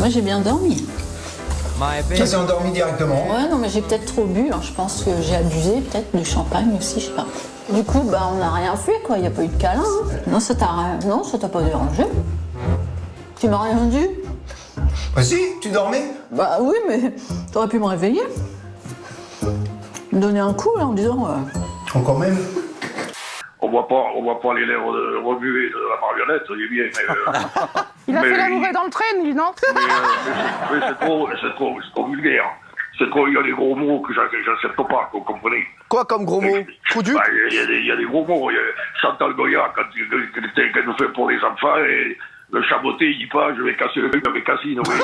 Moi, j'ai bien dormi. Ça s'est endormi directement. Ouais, non, mais j'ai peut-être trop bu. Hein. Je pense que j'ai abusé, peut-être, du champagne aussi, je sais pas. Du coup, bah, on n'a rien fait, quoi. Il n'y a pas eu de câlin. Hein. Non, ça t'a pas dérangé. Tu m'as rien dit. Bah si, tu dormais. Bah oui, mais t'aurais pu me réveiller. Me donner un coup, là, en disant... Quand même. On voit pas les lèvres remuées de la marionnette, il est bien, mais... Il a fait l'amoureux dans le train, lui, non? Mais c'est trop vulgaire. C'est trop, il y a des gros mots que j'accepte pas, vous comprenez? Quoi comme gros mots? Trou du? Il y a des gros mots. Chantal Goya, quand elle nous fait pour les enfants, et le chaboté, il dit pas, je vais casser le cul avec Cassine, oui.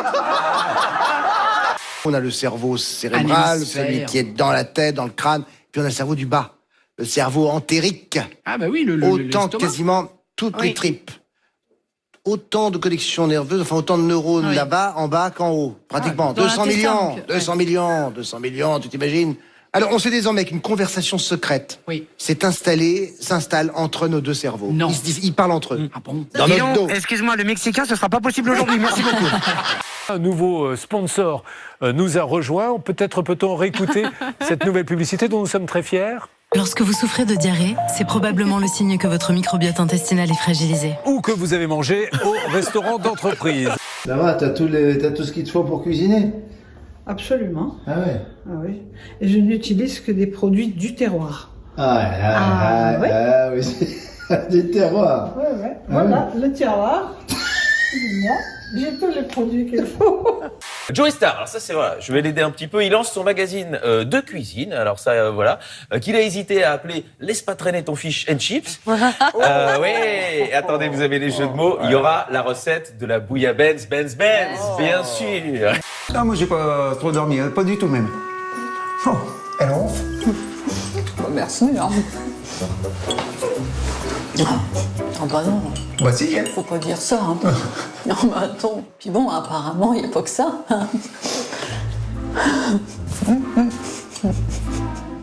On a le cerveau cérébral, celui qui est dans la tête, dans le crâne, puis on a le cerveau du bas, le cerveau entérique. Ah bah oui, autant quasiment toutes les tripes. Autant de connexions nerveuses, enfin autant de neurones là-bas, en bas qu'en haut. Pratiquement. 200 millions, 200 millions, tu t'imagines? Alors, on sait désormais qu'une conversation secrète s'installe entre nos deux cerveaux. Non. Ils parlent entre eux. Ah bon? Dans notre dos. Excuse-moi, le Mexicain, ce sera pas possible aujourd'hui. Merci beaucoup. Un nouveau sponsor nous a rejoint. Peut-être peut-on réécouter cette nouvelle publicité dont nous sommes très fiers. Lorsque vous souffrez de diarrhée, c'est probablement le signe que votre microbiote intestinal est fragilisé. Ou que vous avez mangé au restaurant d'entreprise. Ça va, t'as tout ce qu'il te faut pour cuisiner? Absolument. Ah ouais? Ah oui. Et je n'utilise que des produits du terroir. Oui. Des terroirs. Ouais. Voilà, le terroir. J'ai tous les produits qu'il faut. Joey Star, alors ça c'est voilà, je vais l'aider un petit peu. Il lance son magazine de cuisine. Alors ça voilà, qu'il a hésité à appeler Laisse pas traîner ton fish and chips. Oui, attendez, vous avez les jeux de mots. Il y aura la recette de la bouillabaisse Benz, bien sûr. Ah, moi j'ai pas trop dormi, pas du tout même. Oh, elle ronfle. Merci, hein. Ah bah non. Bah si, hein. Faut pas dire ça, hein. Non, mais attends. Puis bon, apparemment, il n'y a pas que ça.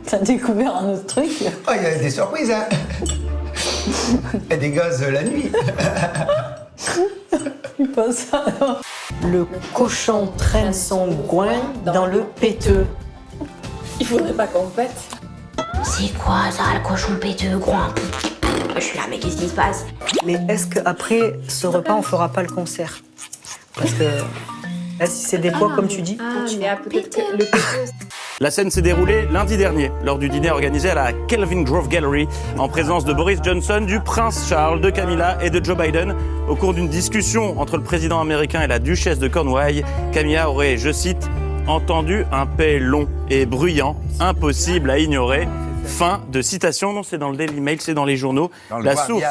T'as découvert un autre truc? Ah, il y a des surprises, hein. Et des gaz la nuit. C'est pas ça, non. Le cochon traîne son groin dans le péteux. Il faudrait pas qu'on pète. C'est quoi ça, le cochon péteux, groin? Je suis là, mais qu'est-ce qui se passe? Mais est-ce qu'après ce repas, on fera pas le concert? Parce que là, si c'est des pois, comme tu dis, peut-être que le péteux... La scène s'est déroulée lundi dernier, lors du dîner organisé à la Kelvin Grove Gallery, en présence de Boris Johnson, du prince Charles, de Camilla et de Joe Biden. Au cours d'une discussion entre le président américain et la duchesse de Cornouailles, Camilla aurait, je cite, entendu un paix long et bruyant, impossible à ignorer. Fin de citation. Non, c'est dans le Daily Mail, c'est dans les journaux. La source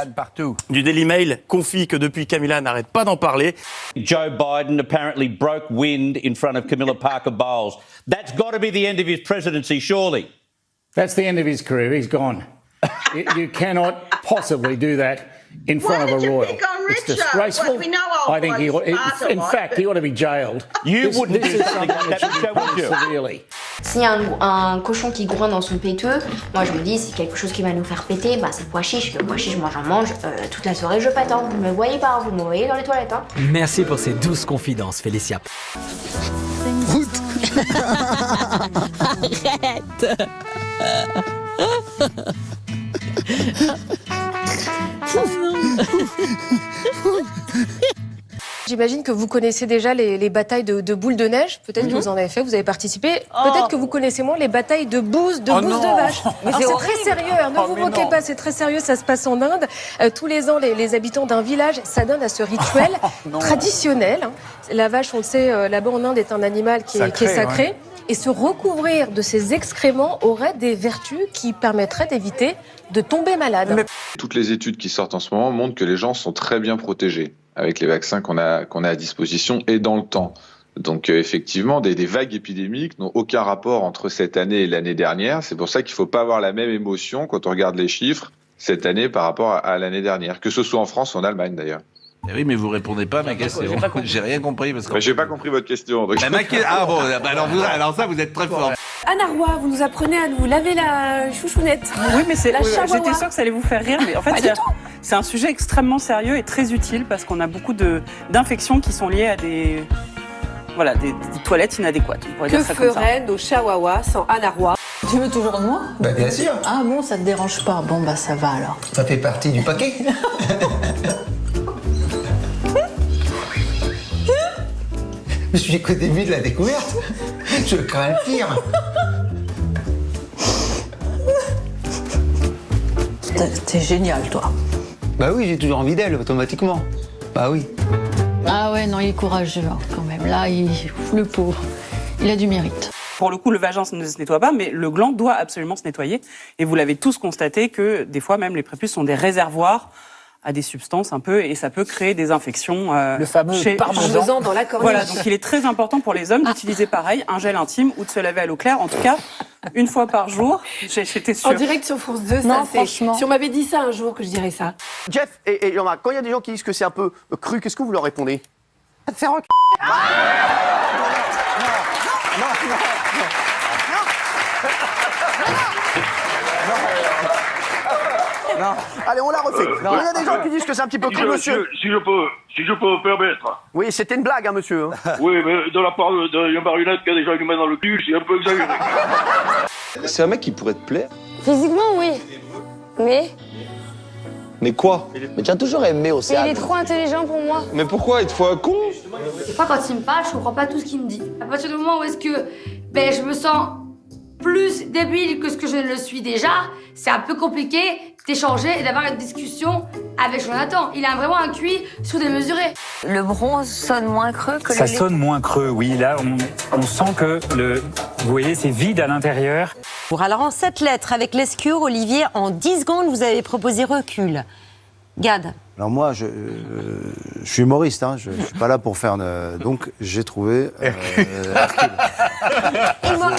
du Daily Mail confie que depuis, Camilla n'arrête pas d'en parler. Joe Biden apparently broke wind in front of Camilla Parker Bowles. That's got to be the end of his presidency, surely. That's the end of his career. He's gone. You cannot possibly do that in front of a royal. It's disgraceful. Well, we know I think in fact, he ought to be jailed. You wouldn't do something like that, would you? Severely. S'il y a un cochon qui grogne dans son péteux, moi je me dis c'est quelque chose qui va nous faire péter, bah c'est le pois chiche. Le pois chiche, moi j'en mange toute la soirée, je pète. Vous me voyez pas, vous me voyez dans les toilettes. Hein. Merci pour ces douces confidences, Félicia. Arrête. J'imagine que vous connaissez déjà les batailles de boules de neige. Peut-être que vous en avez fait, vous avez participé. Peut-être que vous connaissez moins les batailles de bouses de vache. Mais c'est très sérieux, hein, ne vous moquez pas, c'est très sérieux, ça se passe en Inde. Tous les ans, les habitants d'un village s'adonnent à ce rituel traditionnel. Hein. La vache, on le sait, là-bas en Inde, est un animal qui est sacré. Ouais. Et se recouvrir de ces excréments aurait des vertus qui permettraient d'éviter de tomber malade. Toutes les études qui sortent en ce moment montrent que les gens sont très bien protégés avec les vaccins qu'on a à disposition et dans le temps. Donc effectivement, des vagues épidémiques n'ont aucun rapport entre cette année et l'année dernière. C'est pour ça qu'il ne faut pas avoir la même émotion quand on regarde les chiffres cette année par rapport à l'année dernière, que ce soit en France ou en Allemagne d'ailleurs. Oui, mais vous répondez pas à ma question. J'ai rien compris parce que. J'ai pas compris votre question. Donc... Ah bon, alors ça, vous êtes très fort. Anna Roy, vous nous apprenez à nous laver la chouchounette. Oui, mais c'est j'étais sûre que ça allait vous faire rire, mais en fait, c'est un sujet extrêmement sérieux et très utile parce qu'on a beaucoup d'infections qui sont liées à Voilà, des toilettes inadéquates. On pourrait dire ça comme ça. feraient nos chihuahuas sans Anna Roy? Tu veux toujours de moi? Bah, bien sûr. Ah bon, ça te dérange pas? Bon, bah ça va alors. Ça fait partie du paquet. Je suis qu'au début de la découverte. Je crains le pire. T'es génial, toi. Bah oui, j'ai toujours envie d'elle, automatiquement. Bah oui. Ah ouais, non, il est courageux hein, quand même. Là, le pauvre, il a du mérite. Pour le coup, le vagin ne se nettoie pas, mais le gland doit absolument se nettoyer. Et vous l'avez tous constaté que des fois, même les prépuces sont des réservoirs à des substances un peu, et ça peut créer des infections. Le fameux parmesan dans la cornée. Voilà, donc il est très important pour les hommes d'utiliser pareil un gel intime ou de se laver à l'eau claire, en tout cas une fois par jour. J'étais sûre. En direct sur France 2, Non, ça c'est. franchement. Si on m'avait dit ça un jour, que je dirais ça. Jeff et Jean-Marc, quand il y a des gens qui disent que c'est un peu cru, qu'est-ce que vous leur répondez? Faire un Non. Allez, on la refait. Il y a des gens qui disent que c'est un petit peu cru, monsieur. Si je peux me permettre. Oui, c'était une blague, hein, monsieur. Oui, mais de la part de marionnette qui a déjà une main dans le cul, c'est un peu exagéré. C'est un mec qui pourrait te plaire. Physiquement, oui. Mais quoi? Mais tu as toujours aimé Océane. Il est trop intelligent pour moi. Mais pourquoi? Il te faut un con? Des fois, quand il me parle, je comprends pas tout ce qu'il me dit. À partir du moment où est-ce que je me sens plus débile que ce que je ne le suis déjà, c'est un peu compliqué d'échanger et d'avoir une discussion avec Jonathan. Il a vraiment un QI sous-démesuré. Le bronze sonne moins creux que le Ça lait. sonne moins creux, oui. Là, on sent que vous voyez, c'est vide à l'intérieur. Alors en 7 lettres, avec l'escure, Olivier, en 10 secondes, vous avez proposé recul. Gad. Alors moi, je suis humoriste, hein, je suis pas là pour faire... donc j'ai trouvé... Hercule.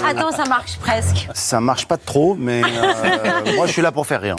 Attends, ça marche presque. Ça marche pas trop, mais moi je suis là pour faire rire.